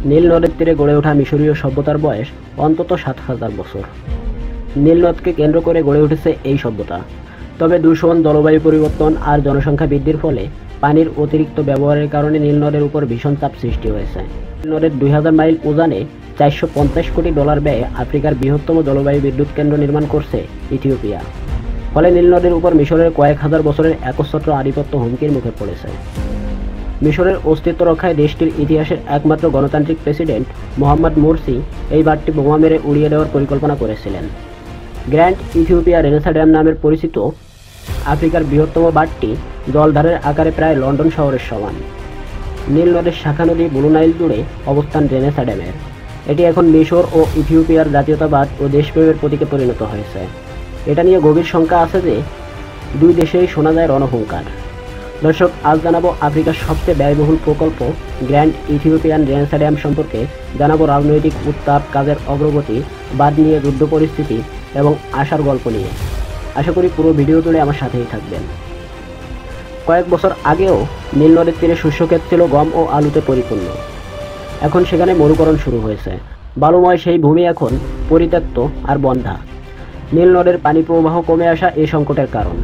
নীল নদের তীরে গড়ে ওঠা মিশরীয় সভ্যতার বয়স অন্তত ৭,০০০ বছর। নীল নদকে কেন্দ্র করে গড়ে উঠেছে এই সভ্যতা। তবে দূষণ, জলবায়ু পরিবর্তন আর জনসংখ্যা বৃদ্ধির ফলে পানির অতিরিক্ত ব্যবহারের কারণে নীল নদের উপর ভীষণ চাপ সৃষ্টি হয়েছে। নীল নদের ২০০০ মাইল উজানে ৪৫০ কোটি ডলার ব্যয়ে আফ্রিকার বৃহত্তম জলবায়ু বিদ্যুৎ কেন্দ্র নির্মাণ করছে ইথিওপিয়া। ফলে নীল নদের উপর মিশরের কয়েক হাজার বছরের একচ্ছত্র আধিপত্য হুমকির মুখে পড়েছে। মিশরের অস্তিত্ব রক্ষায় দেশটির ইতিহাসের একমাত্র গণতান্ত্রিক প্রেসিডেন্ট মোহাম্মদ মুরসি এই বাঁধটি বোমা মেরে উড়িয়ে দেওয়ার পরিকল্পনা করেছিলেন। গ্র্যান্ড ইথিওপিয়া রেনেসাঁ ড্যাম নামে পরিচিত আফ্রিকার বৃহত্তম বাঁধটি জলধারের আকারে প্রায় লন্ডন শহরের সমান। নীল নদের শাখা নদী ব্লু নাইল জুড়ে অবস্থান রেনেসাঁ ড্যামের। এটি এখন মিশর ও ইথিওপিয়ার জাতীয়তাবাদ ও দেশপ্রেমের প্রতীকে পরিণত হয়েছে। এটা নিয়ে গভীর শঙ্কা আছে যে দুই দেশেই শোনা যায় রণহুঙ্কার। দর্শক, আজ জানাবো আফ্রিকার সবচেয়ে ব্যয়বহুল প্রকল্প গ্র্যান্ড ইথিওপিয়ান রেনেসাঁ ড্যাম সম্পর্কে, জানাবো রাজনৈতিক উত্তাপ, কাজের অগ্রগতি, বাঁধ নিয়ে যুদ্ধ পরিস্থিতি এবং আশার গল্প নিয়ে। আশা করি পুরো ভিডিও জুড়ে আমার সাথেই থাকবেন। কয়েক বছর আগেও নীল নদের তীরে শস্যক্ষেত ছিল গম ও আলুতে পরিপূর্ণ। এখন সেখানে মরুকরণ শুরু হয়েছে। বালুময় সেই ভূমি এখন পরিত্যক্ত আর বন্ধা। নীল নদের পানি প্রবাহ কমে আসা এই সংকটের কারণ।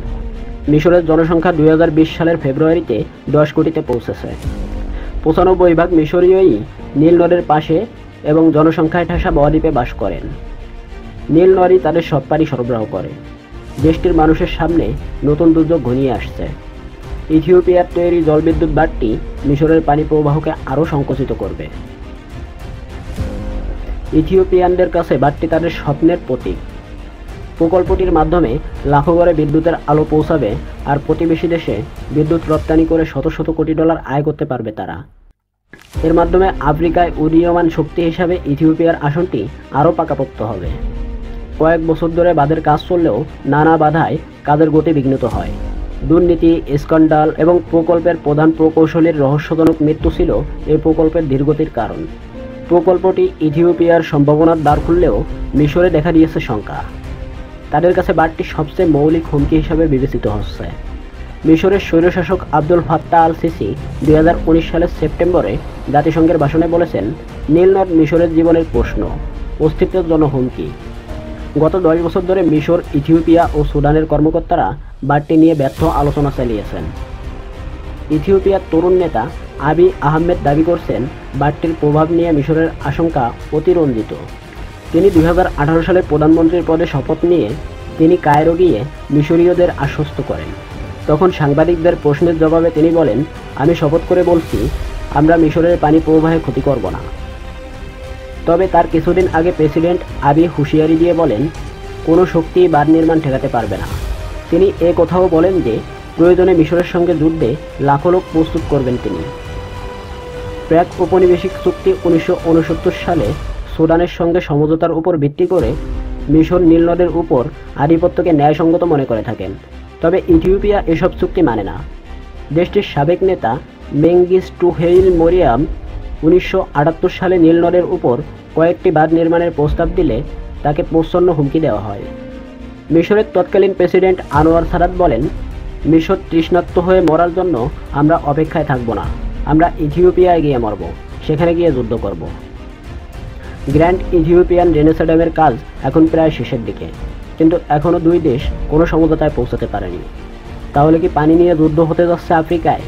মিশরের জনসংখ্যা ২০২০ সালের ফেব্রুয়ারিতে ১০ কোটিতে পৌঁছেছে। ৯৫% মিশরীয়ই নীল নদের পাশে এবং জনসংখ্যায় ঠাসা বদ্বীপে বাস করেন। নীল নদই তাদের সব পানি সরবরাহ করে। দেশটির মানুষের সামনে নতুন দুর্যোগ ঘনিয়ে আসছে। ইথিওপিয়ার তৈরি জলবিদ্যুৎ বাঁধটি মিশরের পানি প্রবাহকে আরও সংকুচিত করবে। ইথিওপিয়ানদের কাছে বাঁধটি তাদের স্বপ্নের প্রতীক। প্রকল্পটির মাধ্যমে লাখো ঘরে বিদ্যুতের আলো পৌঁছাবে আর প্রতিবেশী দেশে বিদ্যুৎ রপ্তানি করে শত শত কোটি ডলার আয় করতে পারবে তারা। এর মাধ্যমে আফ্রিকায় উদীয়মান শক্তি হিসাবে ইথিওপিয়ার আসনটি আরও পাকাপোক্ত হবে। কয়েক বছর ধরে বাঁধের কাজ চললেও নানা বাধায় কাজের গতি বিঘ্নিত হয়। দুর্নীতি, স্ক্যান্ডাল এবং প্রকল্পের প্রধান প্রকৌশলীর রহস্যজনক মৃত্যু ছিল এই প্রকল্পের ধীরগতির কারণ। প্রকল্পটি ইথিওপিয়ার সম্ভাবনার দ্বার খুললেও মিশরে দেখা দিয়েছে শঙ্কা। তাদের কাছে বাঁধটি সবচেয়ে মৌলিক হুমকি হিসাবে বিবেচিত হচ্ছে। মিশরের স্বৈরশাসক আব্দুল ফাত্তাহ আল সিসি ২০১৯ সালের সেপ্টেম্বরে জাতিসংঘের ভাষণে বলেছেন, নীল নদ মিশরের জীবনের প্রশ্ন, অস্তিত্বের জন্য হুমকি। গত ১০ বছর ধরে মিশর, ইথিওপিয়া ও সুদানের কর্মকর্তারা বাঁধটি নিয়ে ব্যর্থ আলোচনা চালিয়েছেন। ইথিওপিয়ার তরুণ নেতা আবিই আহমেদ দাবি করছেন, বাঁধটির প্রভাব নিয়ে মিশরের আশঙ্কা অতিরঞ্জিত। তিনি ২০১৮ সালে প্রধানমন্ত্রীর পদে শপথ নিয়ে তিনি কায়রো গিয়ে মিশরীয়দের আশ্বস্ত করেন। তখন সাংবাদিকদের প্রশ্নের জবাবে তিনি বলেন, আমি শপথ করে বলছি, আমরা মিশরের পানি প্রবাহে ক্ষতি করব না। তবে তার কিছুদিন আগে প্রেসিডেন্ট আবিই হুঁশিয়ারি দিয়ে বলেন, কোনো শক্তি বাঁধ নির্মাণ ঠেকাতে পারবে না। তিনি এ কথাও বলেন যে প্রয়োজনে মিশরের সঙ্গে যুদ্ধে লাখো লোক প্রস্তুত করবেন তিনি। প্রাক ঔপনিবেশিক চুক্তি ১৯৬৯ সালে সুদানের সঙ্গে সমঝোতার উপর ভিত্তি করে মিশর নীল নদের উপর আধিপত্যকে ন্যায়সঙ্গত মনে করে থাকেন। তবে ইথিওপিয়া এসব চুক্তি মানে না। দেশটির সাবেক নেতা মেঙ্গিস্টু হেইলে মরিয়াম ১৯৭৮ সালে নীল নদের উপর কয়েকটি বাঁধ নির্মাণের প্রস্তাব দিলে তাকে প্রচ্ছন্ন হুমকি দেওয়া হয়। মিশরের তৎকালীন প্রেসিডেন্ট আনোয়ার সাদাত বলেন, মিশর তৃষ্ণার্ত হয়ে মরার জন্য আমরা অপেক্ষায় থাকব না, আমরা ইথিওপিয়ায় গিয়ে মরব, সেখানে গিয়ে যুদ্ধ করব। গ্র্যান্ড ইথিওপিয়ান রেনেসাঁ ড্যামের কাজ এখন প্রায় শেষের দিকে, কিন্তু এখনও দুই দেশ কোনো সমঝোতায় পৌঁছাতে পারেনি। তাহলে কি পানি নিয়ে যুদ্ধ হতে যাচ্ছে আফ্রিকায়?